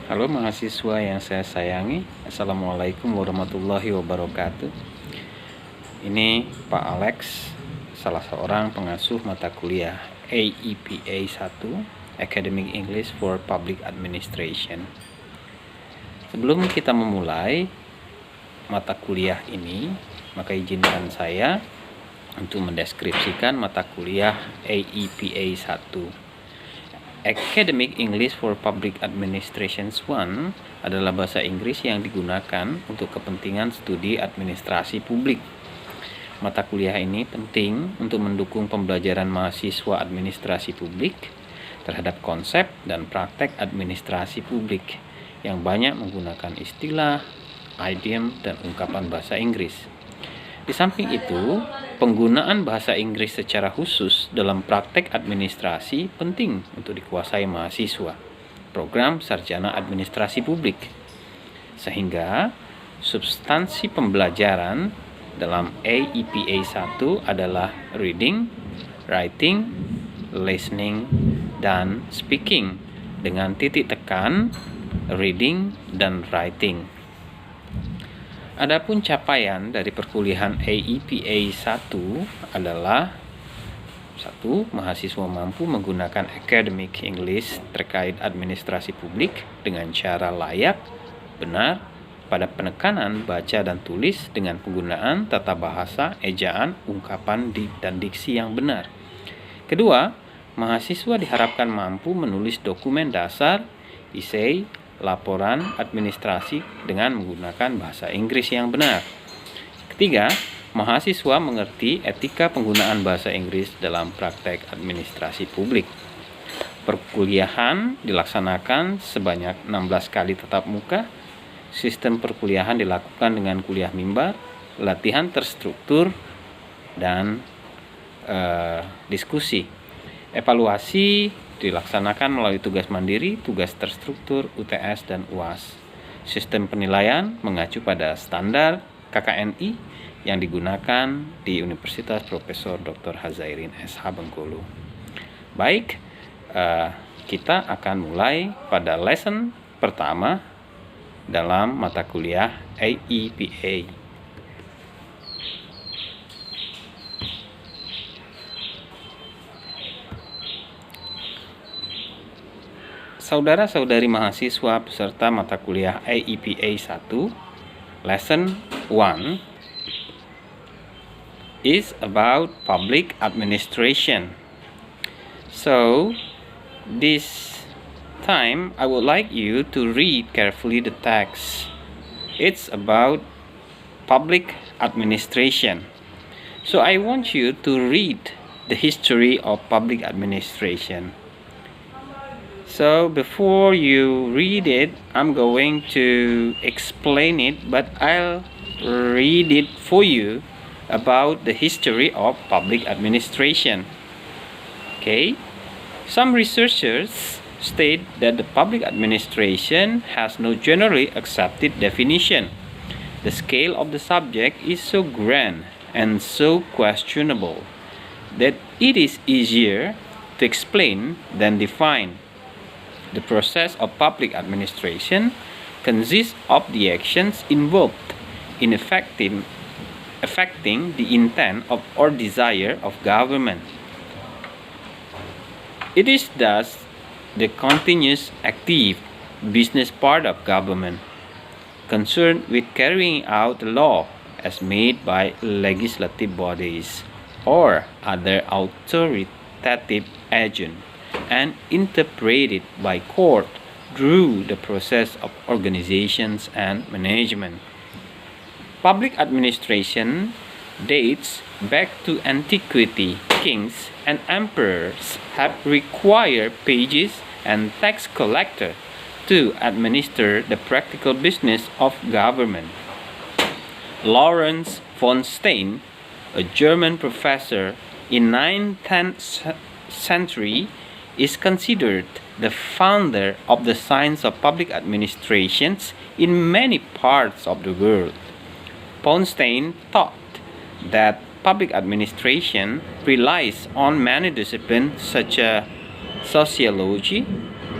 Halo mahasiswa yang saya sayangi, Assalamualaikum warahmatullahi wabarakatuh. Ini Pak Alex, salah seorang pengasuh mata kuliah AEPA 1, Academic English for Public Administration. Sebelum kita memulai mata kuliah ini, maka izinkan saya untuk mendeskripsikan mata kuliah AEPA 1. Academic English for Public Administration 1 adalah bahasa Inggris yang digunakan untuk kepentingan studi administrasi publik. Mata kuliah ini penting untuk mendukung pembelajaran mahasiswa administrasi publik terhadap konsep dan praktek administrasi publik yang banyak menggunakan istilah, idiom, dan ungkapan bahasa Inggris. Di samping itu, penggunaan bahasa Inggris secara khusus dalam praktek administrasi penting untuk dikuasai mahasiswa program sarjana administrasi publik. Sehingga substansi pembelajaran dalam AEPA 1 adalah reading, writing, listening, dan speaking dengan titik tekan reading dan writing. Adapun capaian dari perkuliahan AEPA 1 adalah 1. Mahasiswa mampu menggunakan academic English terkait administrasi publik dengan cara layak, benar, pada penekanan baca dan tulis dengan penggunaan tata bahasa, ejaan, ungkapan, dan diksi yang benar. Kedua, mahasiswa diharapkan mampu menulis dokumen dasar, esai, laporan administrasi dengan menggunakan bahasa Inggris yang benar. Ketiga, mahasiswa mengerti etika penggunaan bahasa Inggris dalam praktek administrasi publik. Perkuliahan dilaksanakan sebanyak 16 kali tatap muka. Sistem perkuliahan dilakukan dengan kuliah mimbar, latihan terstruktur, dan diskusi. Evaluasi dilaksanakan melalui tugas mandiri, tugas terstruktur, UTS, dan UAS. Sistem penilaian mengacu pada standar KKNI yang digunakan di Universitas Profesor Dr. Hazairin SH Bengkulu. Baik, kita akan mulai pada lesson pertama dalam mata kuliah AEPA. Saudara-saudari mahasiswa peserta mata kuliah AEPA 1, Lesson 1 is about public administration. So, this time I would like you to read carefully the text. It's about public administration. So, I want you to read the history of public administration. So before you read it, I'm going to explain it, but I'll read it for you about the history of public administration. Okay? Some researchers state that the public administration has no generally accepted definition. The scale of the subject is so grand and so questionable that it is easier to explain than define. The process of public administration consists of the actions involved in affecting the intent of or desire of government. It is thus the continuous active business part of government, concerned with carrying out the law as made by legislative bodies or other authoritative agents, and interpreted by court through the process of organizations and management. Public administration dates back to antiquity. Kings and emperors have required pages and tax collectors to administer the practical business of government. Lawrence von Stein, a German professor in 9th century, is considered the founder of the science of public administrations in many parts of the world. Von Stein thought that public administration relies on many disciplines such as sociology,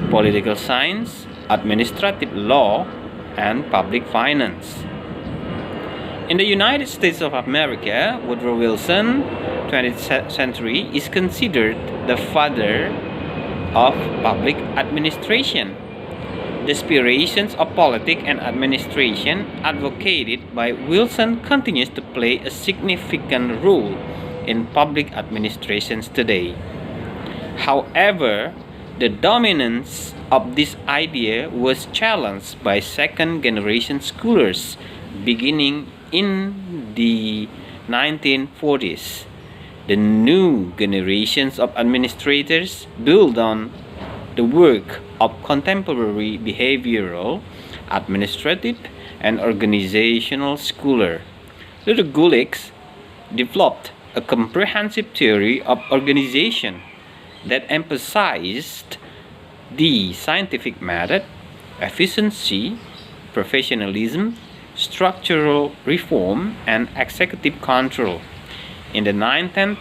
political science, administrative law, and public finance. In the United States of America, Woodrow Wilson, 20th century, is considered the father of public administration. The aspirations of politics and administration advocated by Wilson continues to play a significant role in public administrations today. However, the dominance of this idea was challenged by second-generation scholars beginning in the 1940s. The new generations of administrators build on the work of contemporary behavioral, administrative, and organizational scholars. Dr. Gulick developed a comprehensive theory of organization that emphasized the scientific method, efficiency, professionalism, structural reform, and executive control. In the 19th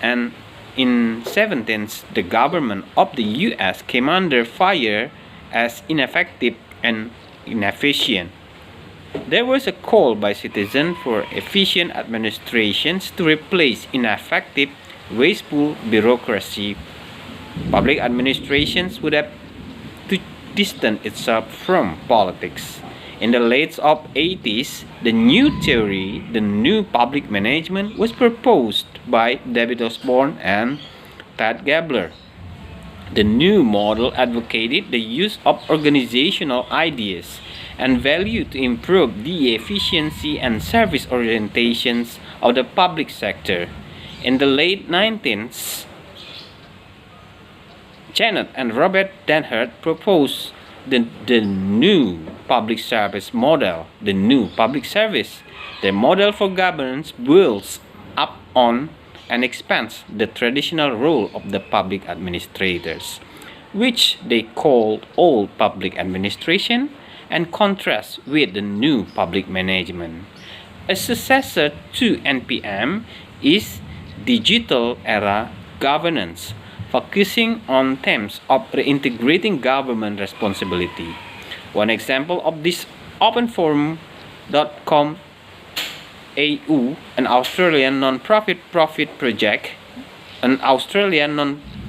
and in 17th, the government of the U.S. came under fire as ineffective and inefficient. There was a call by citizens for efficient administrations to replace ineffective, wasteful bureaucracy. Public administrations would have to distance itself from politics. In the late 80s, the new theory, the new public management, was proposed by David Osborne and Pat Gabler. The new model advocated the use of organizational ideas and value to improve the efficiency and service orientations of the public sector. In the late 19th, Janet and Robert Denhart proposed the new public service model, the new public service. The model for governance builds up on and expands the traditional role of the public administrators, which they called old public administration, and contrasts with the new public management. A successor to NPM is digital era governance, focusing on themes of reintegrating government responsibility. One example of this openforum.com AU, an Australian non-profit project,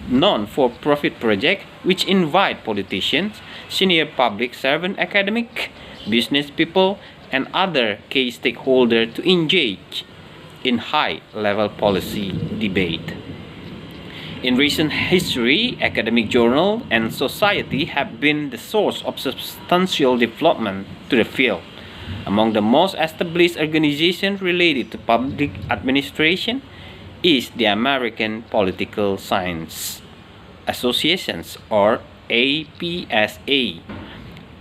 non-for-profit project which invite politicians, senior public servant, academic, business people, and other key stakeholders to engage in high-level policy debate. In recent history, academic journals and society have been the source of substantial development to the field. Among the most established organizations related to public administration is the American Political Science Associations, or APSA,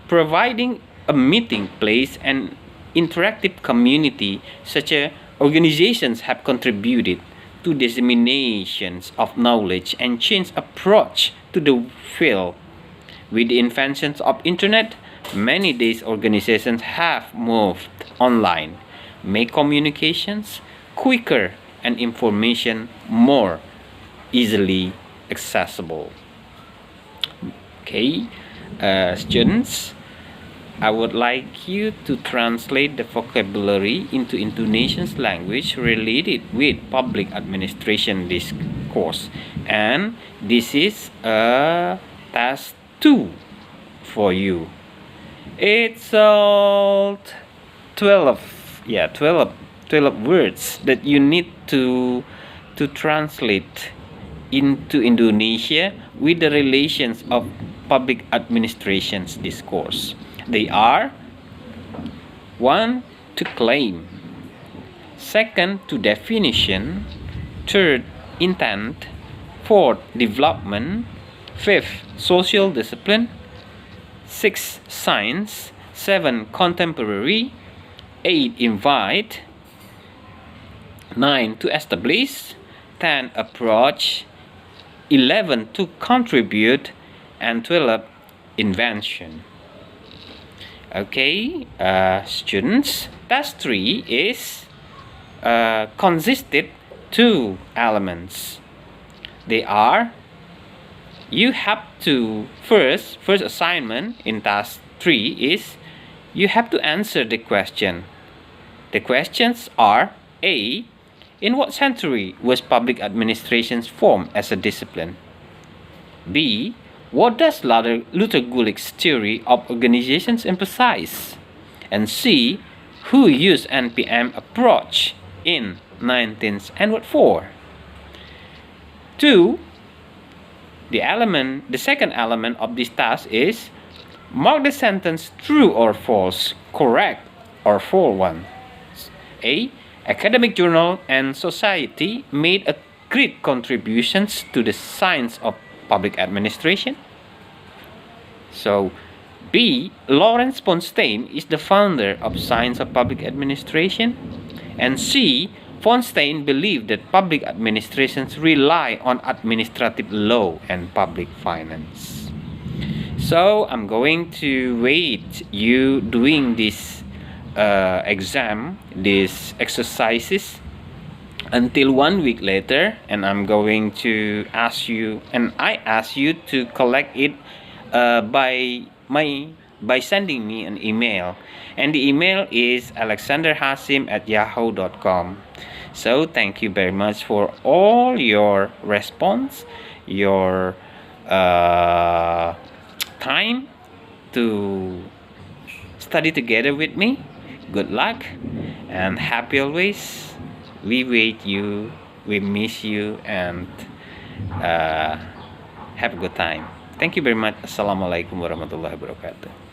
providing a meeting place and interactive community. Such organizations have contributed to disseminations of knowledge and change approach to the field. With the inventions of internet, many these organizations have moved online, make communications quicker and information more easily accessible. Okay, students, I would like you to translate the vocabulary into Indonesian language related with public administration discourse. And this is a task 2 for you. It's all 12 words that you need to translate into Indonesia with the relations of public administration's discourse. They are: 1. To claim, 2nd. To definition, 3rd. Intent, 4th. Development, 5th. Social discipline, 6. Science, 7. Contemporary, 8. Invite, 9. To establish, 10. Approach, 11. To contribute, and 12. Invention. Okay, students, task 3 is consisted 2 elements. They are you have to first assignment in task 3 is you have to answer the question. The questions are: A. In what century was public administration formed as a discipline? B. What does Luther Gulick's theory of organizations emphasize? And C. Who used NPM approach in 19th and what for? 2. The second element of this task is mark the sentence true or false, correct or false one. A. Academic journal and society made a great contributions to the science of public administration. So B. Lawrence Fonstein is the founder of science of public administration. And C. Fonstein believed that public administrations rely on administrative law and public finance. So I'm going to wait you doing this exam, these exercises, until 1 week later, and I'm going to ask you, and I ask you to collect it by sending me an email, and the email is alexanderhasim@yahoo.com. So thank you very much for all your response, your time to study together with me. Good luck and happy always. We wait you, we miss you, and have a good time. Thank you very much. Assalamualaikum warahmatullahi wabarakatuh.